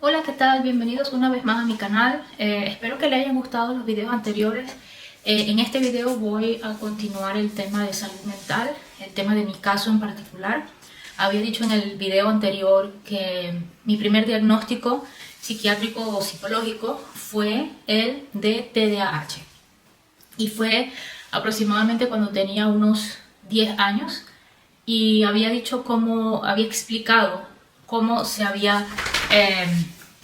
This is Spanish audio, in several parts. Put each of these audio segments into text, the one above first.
Hola, ¿qué tal? Bienvenidos una vez más a mi canal. Espero que les hayan gustado los videos anteriores. En este video voy a continuar el tema de salud mental, el tema de mi caso en particular. Había dicho en el video anterior que mi primer diagnóstico psiquiátrico o psicológico fue el de TDAH. Y fue aproximadamente cuando tenía unos 10 años y había explicado cómo se había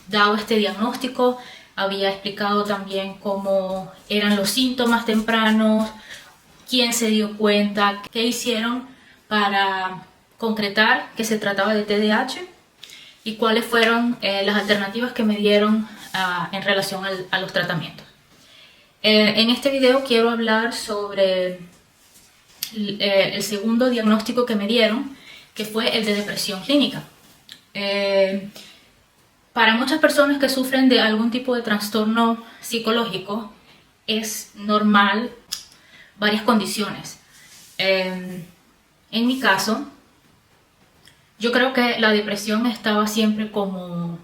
dado este diagnóstico, había explicado también cómo eran los síntomas tempranos, quién se dio cuenta, qué hicieron para concretar que se trataba de TDAH y cuáles fueron las alternativas que me dieron en relación a los tratamientos. En este video quiero hablar sobre el segundo diagnóstico que me dieron, que fue el de depresión clínica. Para muchas personas que sufren de algún tipo de trastorno psicológico es normal varias condiciones. En mi caso, yo creo que la depresión estaba siempre como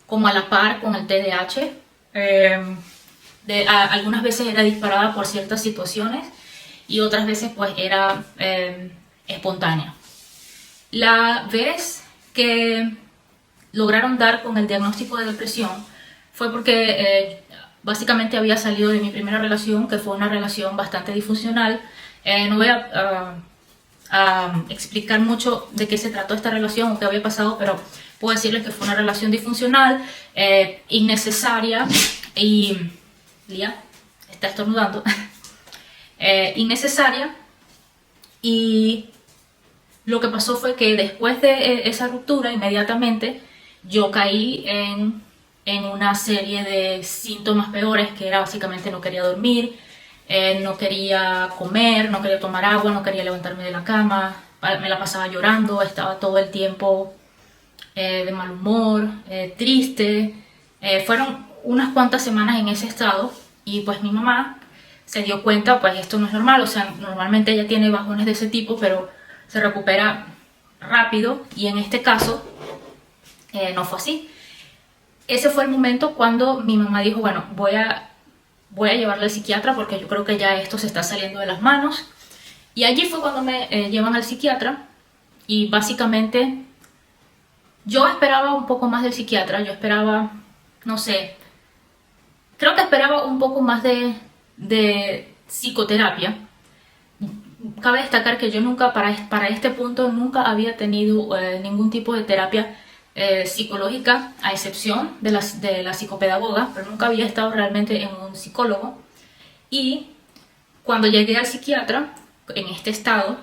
a la par con el TDAH. Algunas veces era disparada por ciertas situaciones y otras veces pues era espontánea. La vez que lograron dar con el diagnóstico de depresión fue porque básicamente había salido de mi primera relación, que fue una relación bastante disfuncional. No voy a explicar mucho de qué se trató esta relación o qué había pasado, pero puedo decirles que fue una relación disfuncional, innecesaria y... Lía está estornudando. Innecesaria, y lo que pasó fue que después de esa ruptura inmediatamente yo caí en una serie de síntomas peores, que era básicamente no quería dormir, no quería comer, no quería tomar agua, no quería levantarme de la cama, me la pasaba llorando, estaba todo el tiempo de mal humor, triste. Fueron unas cuantas semanas en ese estado y pues mi mamá se dio cuenta, pues esto no es normal, o sea, normalmente ella tiene bajones de ese tipo, pero se recupera rápido, y en este caso no fue así. Ese fue el momento cuando mi mamá dijo, bueno, voy a llevarle al psiquiatra porque yo creo que ya esto se está saliendo de las manos. Y allí fue cuando me llevan al psiquiatra, y básicamente yo esperaba un poco más del psiquiatra, yo esperaba, no sé, creo que esperaba un poco más de psicoterapia. Cabe destacar que yo nunca, para este punto, nunca había tenido ningún tipo de terapia psicológica, a excepción de la psicopedagoga, pero nunca había estado realmente en un psicólogo. Y cuando llegué al psiquiatra, en este estado,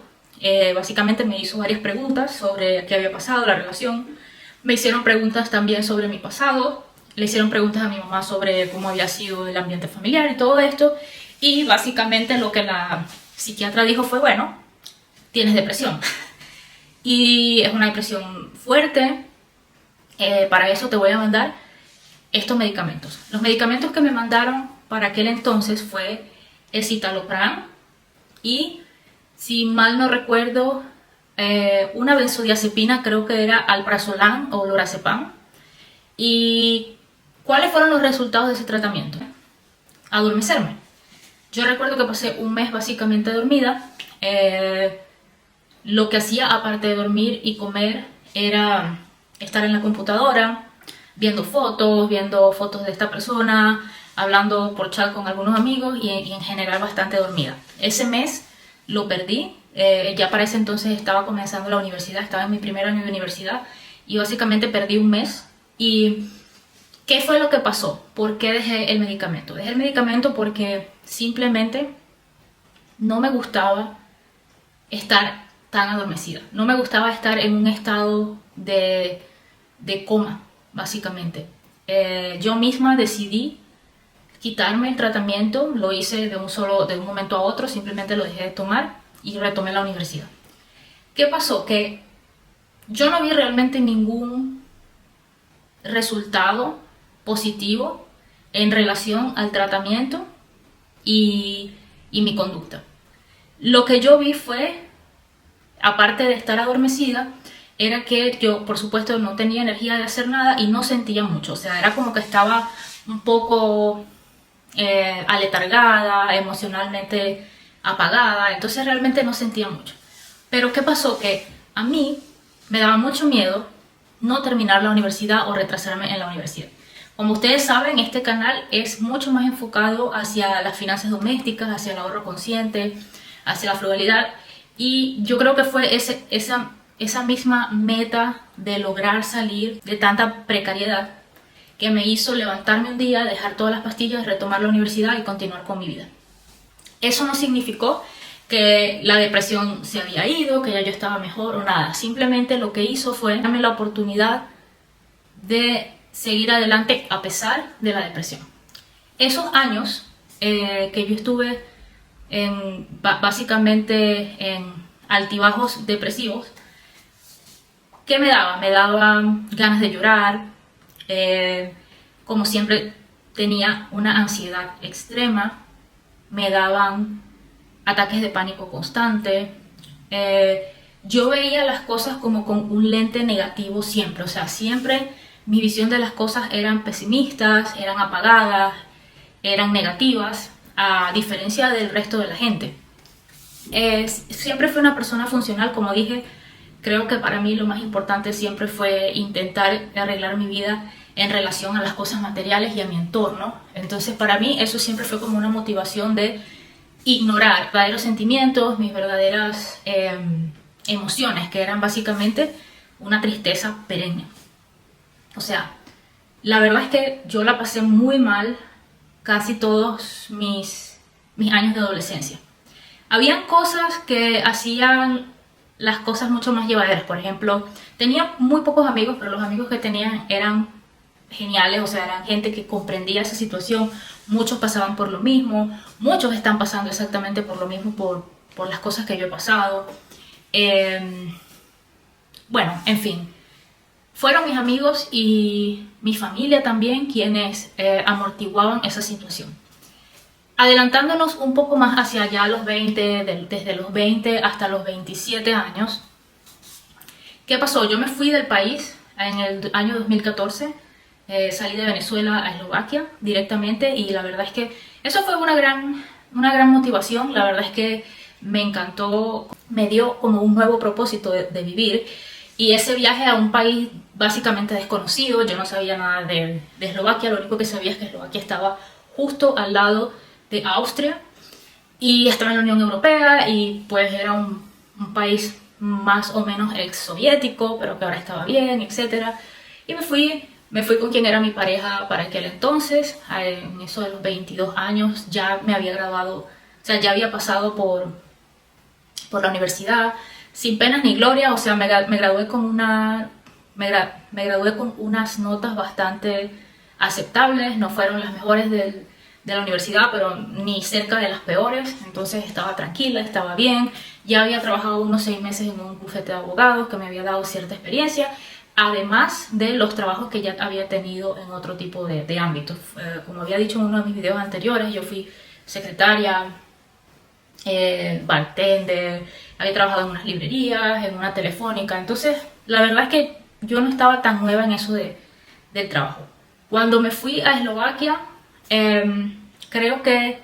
básicamente me hizo varias preguntas sobre qué había pasado, la relación. Me hicieron preguntas también sobre mi pasado, le hicieron preguntas a mi mamá sobre cómo había sido el ambiente familiar y todo esto. Y básicamente lo que la psiquiatra dijo fue, bueno, tienes depresión. Y es una depresión fuerte. Para eso te voy a mandar estos medicamentos. Los medicamentos que me mandaron para aquel entonces fue el citalopram y, si mal no recuerdo, una benzodiazepina, creo que era alprazolam o lorazepam. ¿Y cuáles fueron los resultados de ese tratamiento? Adormecerme. Yo recuerdo que pasé un mes básicamente dormida. Lo que hacía aparte de dormir y comer era estar en la computadora, viendo fotos de esta persona, hablando por chat con algunos amigos y en general bastante dormida. Ese mes lo perdí. Ya para ese entonces estaba comenzando la universidad, estaba en mi primer año de universidad y básicamente perdí un mes. ¿Y qué fue lo que pasó? ¿Por qué dejé el medicamento? Dejé el medicamento porque simplemente no me gustaba estar tan adormecida. No me gustaba estar en un estado de coma, básicamente. Yo misma decidí quitarme el tratamiento, lo hice de un momento a otro, simplemente lo dejé de tomar y retomé la universidad. ¿Qué pasó? Que yo no vi realmente ningún resultado positivo en relación al tratamiento y mi conducta. Lo que yo vi fue, aparte de estar adormecida, era que yo, por supuesto, no tenía energía de hacer nada y no sentía mucho. O sea, era como que estaba un poco aletargada, emocionalmente apagada, entonces realmente no sentía mucho. Pero ¿qué pasó? Que a mí me daba mucho miedo no terminar la universidad o retrasarme en la universidad. Como ustedes saben, este canal es mucho más enfocado hacia las finanzas domésticas, hacia el ahorro consciente, hacia la frugalidad, y yo creo que fue esa misma meta de lograr salir de tanta precariedad que me hizo levantarme un día, dejar todas las pastillas, retomar la universidad y continuar con mi vida. Eso no significó que la depresión se había ido, que ya yo estaba mejor o nada. Simplemente lo que hizo fue darme la oportunidad de seguir adelante a pesar de la depresión. Esos años que yo estuve básicamente en altibajos depresivos, ¿qué me daba? Me daban ganas de llorar, como siempre tenía una ansiedad extrema, me daban ataques de pánico constante, yo veía las cosas como con un lente negativo siempre, o sea, siempre mi visión de las cosas eran pesimistas, eran apagadas, eran negativas, a diferencia del resto de la gente. Siempre fui una persona funcional, como dije. Creo que para mí lo más importante siempre fue intentar arreglar mi vida en relación a las cosas materiales y a mi entorno. Entonces para mí eso siempre fue como una motivación de ignorar verdaderos sentimientos, mis verdaderas emociones, que eran básicamente una tristeza perenne. O sea, la verdad es que yo la pasé muy mal casi todos mis años de adolescencia. Habían cosas que hacían las cosas mucho más llevaderas. Por ejemplo, tenía muy pocos amigos, pero los amigos que tenía eran geniales, o sea, eran gente que comprendía esa situación. Muchos pasaban por lo mismo, muchos están pasando exactamente por lo mismo, por las cosas que yo he pasado. Bueno, en fin, fueron mis amigos y mi familia también quienes amortiguaban esa situación. Adelantándonos un poco más hacia allá, los 20, desde los 20 hasta los 27 años, ¿qué pasó? Yo me fui del país en el año 2014, salí de Venezuela a Eslovaquia directamente, y la verdad es que eso fue una gran motivación. La verdad es que me encantó, me dio como un nuevo propósito de vivir, y ese viaje a un país básicamente desconocido, yo no sabía nada de Eslovaquia, lo único que sabía es que Eslovaquia estaba justo al lado de Austria y estaba en la Unión Europea, y pues era un país más o menos ex soviético, pero que ahora estaba bien, etcétera. Y me fui con quien era mi pareja para aquel entonces. En eso de los 22 años ya me había graduado, o sea, ya había pasado por la universidad sin penas ni gloria. O sea, me gradué con me gradué con unas notas bastante aceptables. No fueron las mejores de la universidad, pero ni cerca de las peores. Entonces estaba tranquila, estaba bien. Ya había trabajado unos 6 meses en un bufete de abogados que me había dado cierta experiencia, además de los trabajos que ya había tenido en otro tipo de ámbitos. Como había dicho en uno de mis videos anteriores, yo fui secretaria, bartender, había trabajado en unas librerías, en una telefónica. Entonces la verdad es que yo no estaba tan nueva en eso del trabajo. Cuando me fui a Eslovaquia, creo que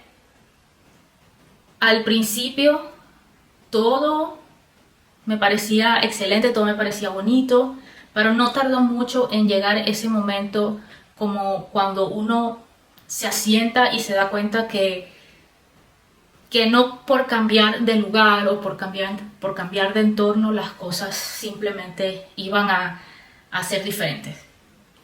al principio todo me parecía excelente, todo me parecía bonito, pero no tardó mucho en llegar ese momento, como cuando uno se asienta y se da cuenta que no por cambiar de lugar o por cambiar de entorno las cosas simplemente iban a ser diferentes.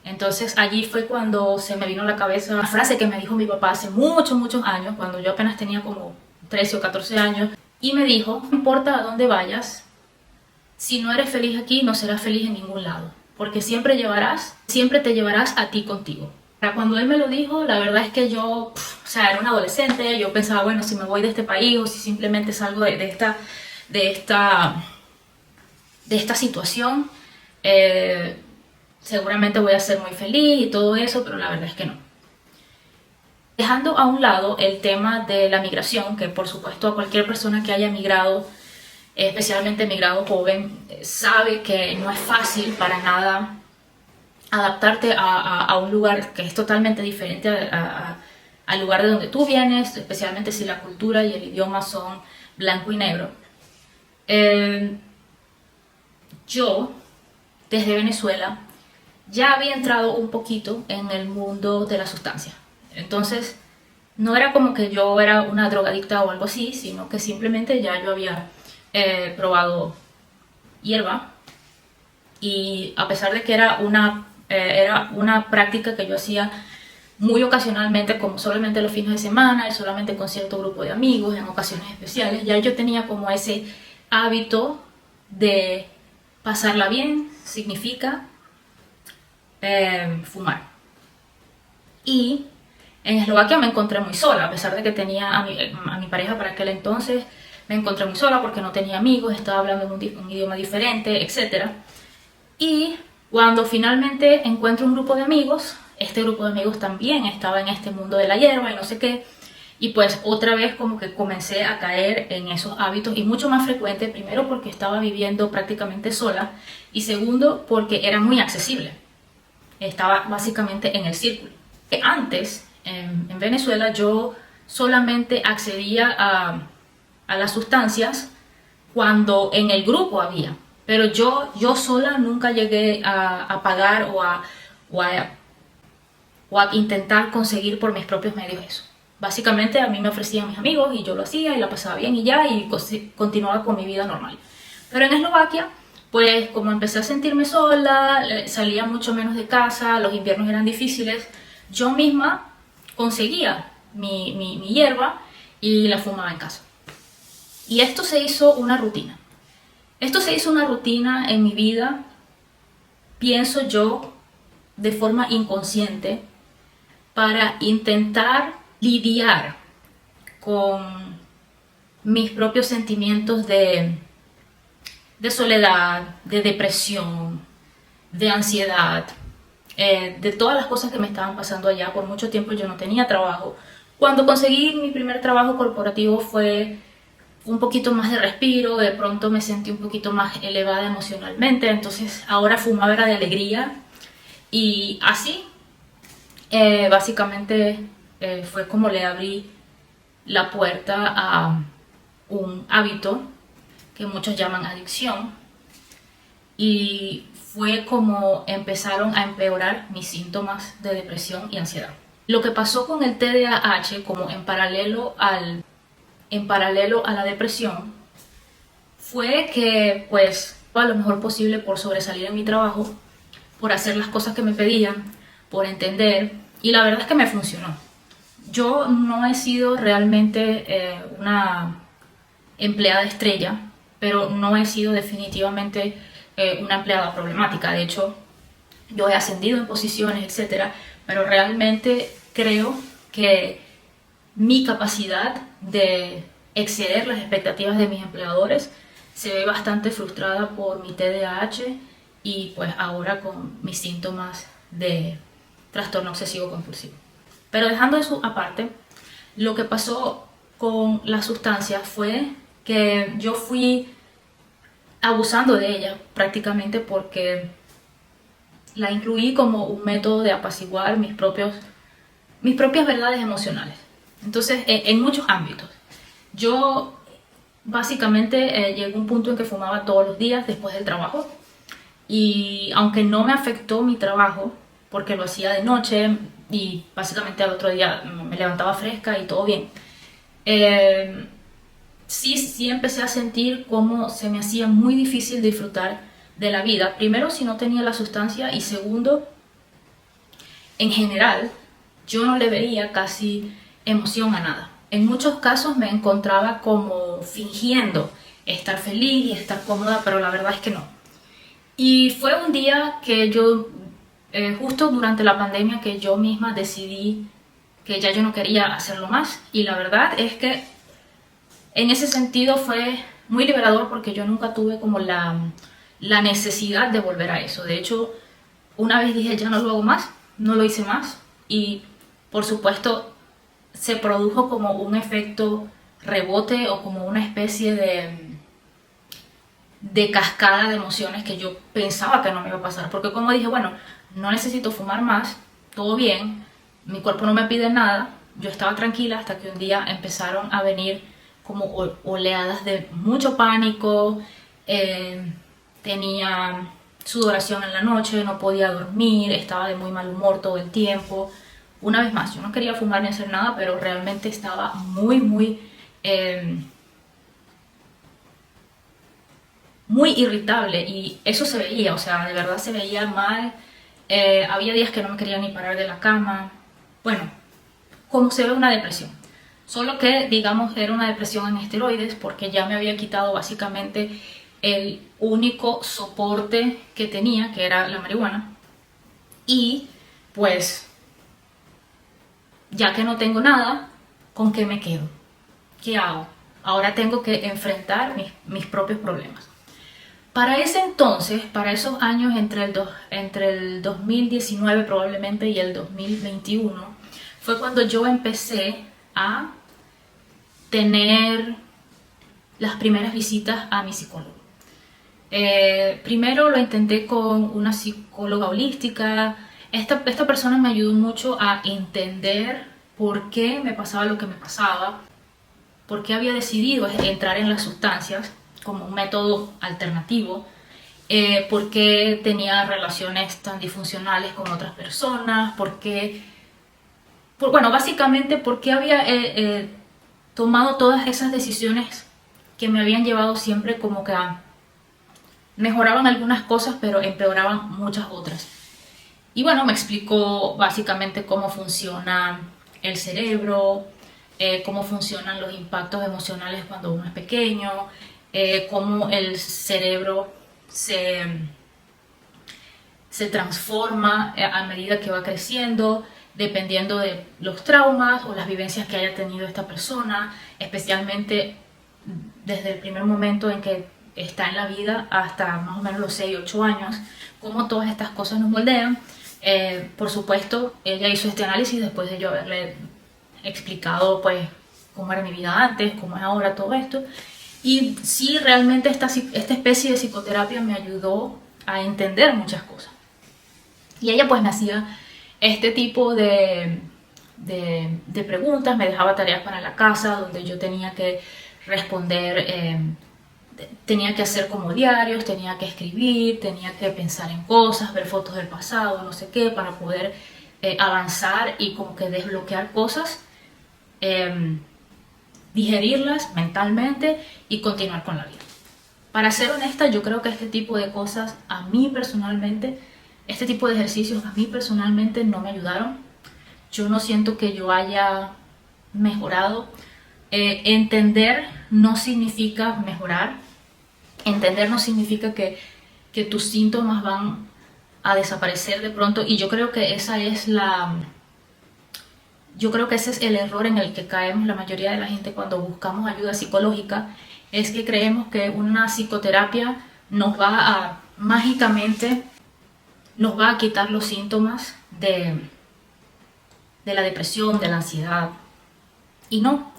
Entonces allí fue cuando se me vino a la cabeza una frase que me dijo mi papá hace muchos años, cuando yo apenas tenía como 13 o 14 años, y me dijo: no importa a dónde vayas, si no eres feliz aquí, no serás feliz en ningún lado, porque siempre te llevarás a ti contigo. Cuando él me lo dijo, la verdad es que yo, o sea, era una adolescente. Yo pensaba, bueno, si me voy de este país o si simplemente salgo de esta situación, seguramente voy a ser muy feliz y todo eso, pero la verdad es que no. Dejando a un lado el tema de la migración, que por supuesto a cualquier persona que haya migrado especialmente mi grado joven, sabe que no es fácil para nada adaptarte a un lugar que es totalmente diferente al lugar de donde tú vienes, especialmente si la cultura y el idioma son blanco y negro. Yo, desde Venezuela, ya había entrado un poquito en el mundo de la sustancia. Entonces, no era como que yo era una drogadicta o algo así, sino que simplemente ya yo había probado hierba, y a pesar de que era una práctica que yo hacía muy ocasionalmente, como solamente los fines de semana y solamente con cierto grupo de amigos en ocasiones especiales, ya yo tenía como ese hábito de pasarla bien, significa fumar. Y en Eslovaquia me encontré muy sola, a pesar de que tenía a mi pareja para aquel entonces. Me encontré muy sola porque no tenía amigos, estaba hablando un idioma diferente, etc. Y cuando finalmente encuentro un grupo de amigos, este grupo de amigos también estaba en este mundo de la hierba y no sé qué, y pues otra vez como que comencé a caer en esos hábitos, y mucho más frecuente, primero porque estaba viviendo prácticamente sola, y segundo porque era muy accesible, estaba básicamente en el círculo. Antes, en Venezuela, yo solamente accedía a las sustancias cuando en el grupo había, pero yo sola nunca llegué a pagar o a, o a intentar conseguir por mis propios medios eso. Básicamente a mí me ofrecían mis amigos y yo lo hacía y la pasaba bien y ya, y continuaba con mi vida normal. Pero en Eslovaquia, pues como empecé a sentirme sola, salía mucho menos de casa, los inviernos eran difíciles, yo misma conseguía mi hierba y la fumaba en casa. Y esto se hizo una rutina. Esto se hizo una rutina en mi vida, pienso yo, de forma inconsciente, para intentar lidiar con mis propios sentimientos de soledad, de depresión, de ansiedad, de todas las cosas que me estaban pasando allá. Por mucho tiempo yo no tenía trabajo. Cuando conseguí mi primer trabajo corporativo fue un poquito más de respiro, de pronto me sentí un poquito más elevada emocionalmente, entonces ahora fumaba era de alegría, y así básicamente fue como le abrí la puerta a un hábito que muchos llaman adicción, y fue como empezaron a empeorar mis síntomas de depresión y ansiedad. Lo que pasó con el TDAH, como en paralelo a la depresión, fue que pues a lo mejor posible por sobresalir en mi trabajo, por hacer las cosas que me pedían, por entender, y la verdad es que me funcionó. Yo no he sido realmente una empleada estrella, pero no he sido definitivamente una empleada problemática. De hecho, yo he ascendido en posiciones, etcétera, pero realmente creo que mi capacidad de exceder las expectativas de mis empleadores se ve bastante frustrada por mi TDAH y pues ahora con mis síntomas de trastorno obsesivo compulsivo. Pero dejando eso aparte, lo que pasó con la sustancia fue que yo fui abusando de ella prácticamente, porque la incluí como un método de apaciguar mis propias verdades emocionales. Entonces, en muchos ámbitos. Yo básicamente llegué a un punto en que fumaba todos los días después del trabajo, y aunque no me afectó mi trabajo, porque lo hacía de noche y básicamente al otro día me levantaba fresca y todo bien, sí empecé a sentir cómo se me hacía muy difícil disfrutar de la vida. Primero, si no tenía la sustancia, y segundo, en general, yo no le veía casi emoción a nada. En muchos casos me encontraba como fingiendo estar feliz y estar cómoda, pero la verdad es que no. Y fue un día que yo, justo durante la pandemia, que yo misma decidí que ya yo no quería hacerlo más, y la verdad es que en ese sentido fue muy liberador, porque yo nunca tuve como la necesidad de volver a eso. De hecho, una vez dije ya no lo hago más, no lo hice más, y por supuesto se produjo como un efecto rebote o como una especie de cascada de emociones que yo pensaba que no me iba a pasar. Porque como dije, bueno, no necesito fumar más, todo bien, mi cuerpo no me pide nada, yo estaba tranquila hasta que un día empezaron a venir como oleadas de mucho pánico, tenía sudoración en la noche, no podía dormir, estaba de muy mal humor todo el tiempo. Una vez más, yo no quería fumar ni hacer nada, pero realmente estaba muy irritable y eso se veía, o sea, de verdad se veía mal. Había días que no me quería ni parar de la cama. Bueno, como se ve una depresión. Solo que, digamos, era una depresión en esteroides porque ya me había quitado básicamente el único soporte que tenía, que era la marihuana. Y pues, ya que no tengo nada, ¿con qué me quedo? ¿Qué hago? Ahora tengo que enfrentar mis propios problemas. Para ese entonces, para esos años entre el 2019 probablemente y el 2021, fue cuando yo empecé a tener las primeras visitas a mi psicólogo. Primero lo intenté con una psicóloga holística. Esta persona me ayudó mucho a entender por qué me pasaba lo que me pasaba, por qué había decidido entrar en las sustancias como un método alternativo, por qué tenía relaciones tan disfuncionales con otras personas, bueno, básicamente por qué había tomado todas esas decisiones que me habían llevado siempre como que a mejoraban algunas cosas pero empeoraban muchas otras. Y bueno, me explicó básicamente cómo funciona el cerebro, cómo funcionan los impactos emocionales cuando uno es pequeño, cómo el cerebro se transforma a medida que va creciendo, dependiendo de los traumas o las vivencias que haya tenido esta persona, especialmente desde el primer momento en que está en la vida hasta más o menos los 6, 8 años, cómo todas estas cosas nos moldean. Por supuesto, ella hizo este análisis después de yo haberle explicado pues cómo era mi vida antes, cómo es ahora todo esto. Y sí, realmente esta especie de psicoterapia me ayudó a entender muchas cosas. Y ella pues me hacía este tipo de preguntas, me dejaba tareas para la casa donde yo tenía que responder, tenía que hacer como diarios, tenía que escribir, tenía que pensar en cosas, ver fotos del pasado, no sé qué, para poder avanzar y como que desbloquear cosas, digerirlas mentalmente y continuar con la vida. Para ser honesta, yo creo que este tipo de cosas a mí personalmente, este tipo de ejercicios a mí personalmente no me ayudaron. Yo no siento que yo haya mejorado. Entender no significa mejorar. Entender no significa que tus síntomas van a desaparecer de pronto, y yo creo que ese es el error en el que caemos la mayoría de la gente cuando buscamos ayuda psicológica, es que creemos que una psicoterapia mágicamente nos va a quitar los síntomas de la depresión, de la ansiedad. Y no.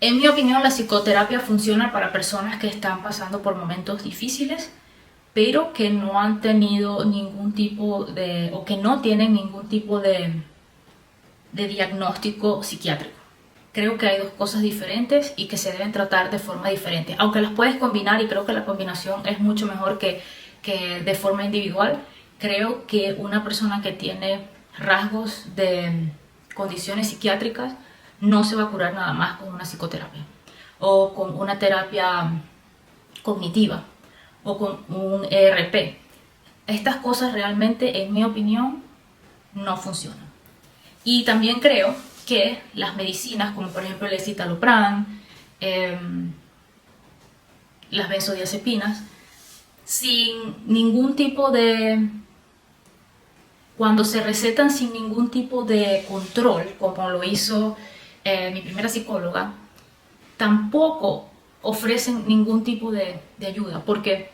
En mi opinión, la psicoterapia funciona para personas que están pasando por momentos difíciles, pero que no han tenido ningún tipo o que no tienen ningún tipo de diagnóstico psiquiátrico. Creo que hay dos cosas diferentes y que se deben tratar de forma diferente, aunque las puedes combinar, y creo que la combinación es mucho mejor que de forma individual. Creo que una persona que tiene rasgos de condiciones psiquiátricas no se va a curar nada más con una psicoterapia o con una terapia cognitiva o con un ERP. Estas cosas realmente, en mi opinión, no funcionan. Y también creo que las medicinas, como por ejemplo el escitalopram, las benzodiazepinas, sin ningún tipo de... Cuando se recetan sin ningún tipo de control, como lo hizo mi primera psicóloga, tampoco ofrecen ningún tipo de ayuda, porque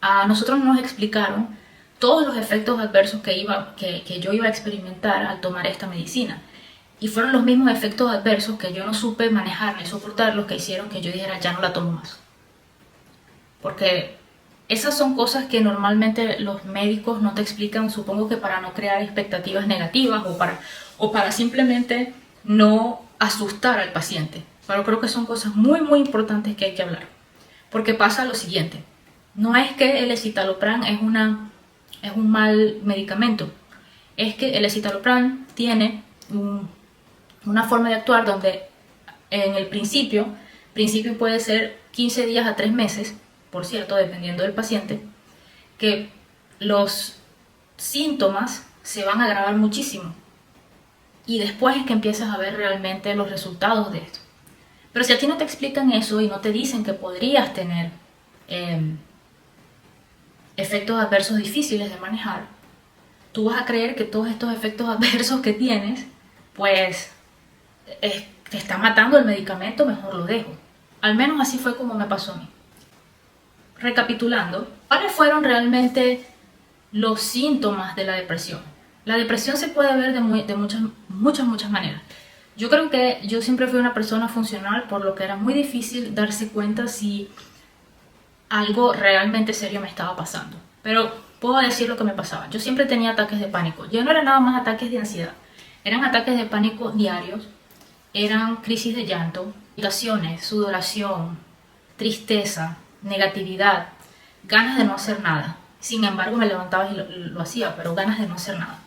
a nosotros nos explicaron todos los efectos adversos que yo iba a experimentar al tomar esta medicina. Y fueron los mismos efectos adversos que yo no supe manejar ni soportar los que hicieron que yo dijera ya no la tomo más. porque esas son cosas que normalmente los médicos no te explican, supongo que para no crear expectativas negativas o para simplemente no asustar al paciente. Pero creo que son cosas muy muy importantes que hay que hablar. Porque pasa lo siguiente, no es que el escitalopram es un mal medicamento, es que el escitalopram tiene una forma de actuar donde en el principio puede ser 15 días a 3 meses, por cierto, dependiendo del paciente, que los síntomas se van a agravar muchísimo y después es que empiezas a ver realmente los resultados de esto. Pero si a ti no te explican eso y no te dicen que podrías tener efectos adversos difíciles de manejar, tú vas a creer que todos estos efectos adversos que tienes, pues te está matando el medicamento, mejor lo dejo. Al menos así fue como me pasó a mí. Recapitulando, ¿cuáles fueron realmente los síntomas de la depresión? La depresión se puede ver de muchas maneras. Yo creo que yo siempre fui una persona funcional, por lo que era muy difícil darse cuenta si algo realmente serio me estaba pasando. Pero puedo decir lo que me pasaba. Yo siempre tenía ataques de pánico. Ya no eran nada más ataques de ansiedad. Eran ataques de pánico diarios. Eran crisis de llanto, irritaciones, sudoración, tristeza, negatividad, ganas de no hacer nada. Sin embargo, me levantaba y lo hacía, pero ganas de no hacer nada.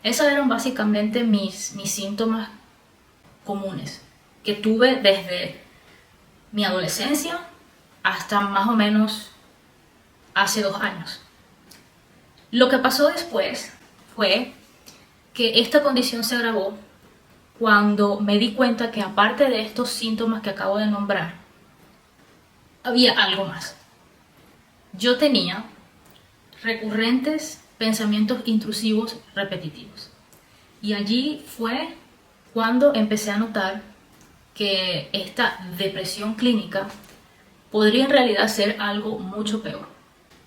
Esos eran básicamente mis síntomas comunes que tuve desde mi adolescencia hasta más o menos hace 2 años. Lo que pasó después fue que esta condición se agravó cuando me di cuenta que aparte de estos síntomas que acabo de nombrar, había algo más. Yo tenía recurrentes pensamientos intrusivos repetitivos. Y allí fue cuando empecé a notar que esta depresión clínica podría en realidad ser algo mucho peor.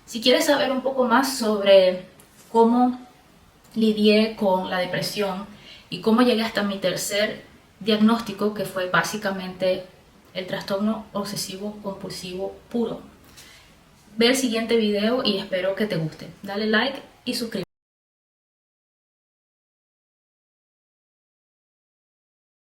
Si quieres saber un poco más sobre cómo lidié con la depresión y cómo llegué hasta mi tercer diagnóstico, que fue básicamente el trastorno obsesivo compulsivo puro, ve el siguiente video y espero que te guste. Dale like y suscríbete.